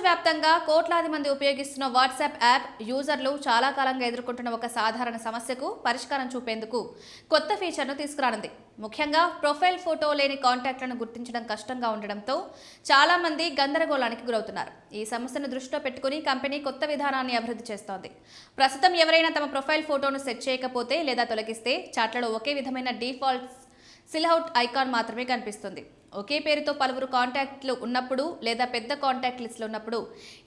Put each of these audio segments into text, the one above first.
ప్రపంచవ్యాప్తంగా కోట్లాది మంది ఉపయోగిస్తున్న వాట్సాప్ యాప్ యూజర్లు చాలా కాలంగా ఎదుర్కొంటున్న ఒక సాధారణ సమస్యకు పరిష్కారం చూపేందుకు కొత్త ఫీచర్ను తీసుకురానుంది. ముఖ్యంగా ప్రొఫైల్ ఫోటో లేని కాంటాక్ట్లను గుర్తించడం కష్టంగా ఉండడంతో చాలా మంది గందరగోళానికి గురవుతున్నారు. ఈ సమస్యను దృష్టిలో పెట్టుకుని కంపెనీ కొత్త విధానాన్ని అభివృద్ధి చేస్తోంది. ప్రస్తుతం ఎవరైనా తమ ప్రొఫైల్ ఫోటోను సెట్ చేయకపోతే లేదా తొలగిస్తే చాట్లలో ఒకే విధమైన డిఫాల్ట్ సిల్హౌట్ ఐకాన్ మాత్రమే కనిపిస్తుంది. ఒకే పేరుతో పలువురు కాంటాక్ట్లు ఉన్నప్పుడు లేదా పెద్ద కాంటాక్ట్ లిస్టులు ఉన్నప్పుడు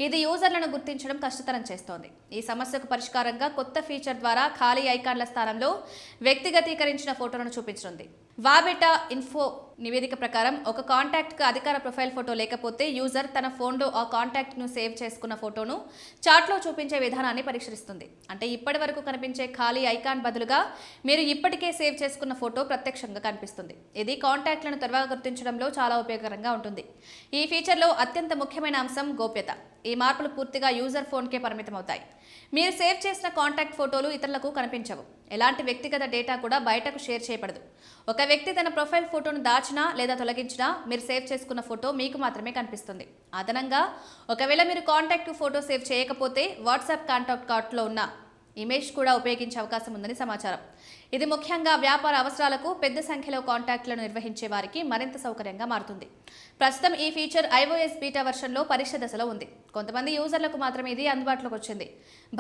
ఇది యూజర్లను గుర్తించడం కష్టతరం చేస్తోంది. ఈ సమస్యకు పరిష్కారంగా కొత్త ఫీచర్ ద్వారా ఖాళీ ఐకాన్ల స్థానంలో వ్యక్తిగతీకరించిన ఫోటోలను చూపించనుంది. వాబెటా ఇన్ఫో నివేదిక ప్రకారం ఒక కాంటాక్ట్కు అధికార ప్రొఫైల్ ఫోటో లేకపోతే యూజర్ తన ఫోన్లో ఆ కాంటాక్ట్ను సేవ్ చేసుకున్న ఫోటోను చాట్లో చూపించే విధానాన్ని పరీక్షిస్తుంది. అంటే ఇప్పటి వరకు కనిపించే ఖాళీ ఐకాన్ బదులుగా మీరు ఇప్పటికే సేవ్ చేసుకున్న ఫోటో ప్రత్యక్షంగా కనిపిస్తుంది. ఇది కాంటాక్ట్లను త్వరగా గుర్తించడంలో చాలా ఉపయోగకరంగా ఉంటుంది. ఈ ఫీచర్లో అత్యంత ముఖ్యమైన అంశం గోప్యత. ఈ మార్పులు పూర్తిగా యూజర్ ఫోన్కే పరిమితమవుతాయి. మీరు సేవ్ చేసిన కాంటాక్ట్ ఫోటోలు ఇతరులకు కనిపించవు. ఎలాంటి వ్యక్తిగత డేటా కూడా బయటకు షేర్ చేయబడదు. ఒక వ్యక్తి తన ప్రొఫైల్ ఫోటోను దాచినా లేదా తొలగించినా మీరు సేవ్ చేసుకున్న ఫోటో మీకు మాత్రమే కనిపిస్తుంది. అదనంగా ఒకవేళ మీరు కాంటాక్ట్ ఫోటో సేవ్ చేయకపోతే వాట్సాప్ కాంటాక్ట్ కార్డులో ఉన్న ఇమేజ్ కూడా ఉపయోగించే అవకాశం ఉందని సమాచారం. ఇది ముఖ్యంగా వ్యాపార అవసరాలకు పెద్ద సంఖ్యలో కాంటాక్ట్లను నిర్వహించే వారికి మరింత సౌకర్యంగా మారుతుంది. ప్రస్తుతం ఈ ఫీచర్ iOS బీటా వెర్షన్లో పరీక్ష దశలో ఉంది. కొంతమంది యూజర్లకు మాత్రమే ఇది అందుబాటులోకి వచ్చింది.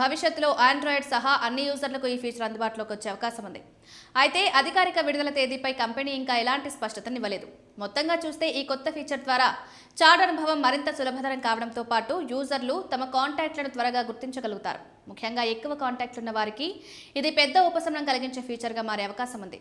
భవిష్యత్తులో ఆండ్రాయిడ్ సహా అన్ని యూజర్లకు ఈ ఫీచర్ అందుబాటులోకి వచ్చే అవకాశం ఉంది. అయితే అధికారిక విడుదల తేదీపై కంపెనీ ఇంకా ఎలాంటి స్పష్టతనివ్వలేదు. మొత్తంగా చూస్తే ఈ కొత్త ఫీచర్ ద్వారా చాట్ అనుభవం మరింత సులభతరం కావడంతో పాటు యూజర్లు తమ కాంటాక్ట్లను త్వరగా గుర్తించగలుగుతారు. ముఖ్యంగా ఎక్కువ కాంటాక్ట్లు ఉన్న వారికి ఇది పెద్ద ఉపశమనం కలిగించే ఫీచర్గా మారే అవకాశం ఉంది.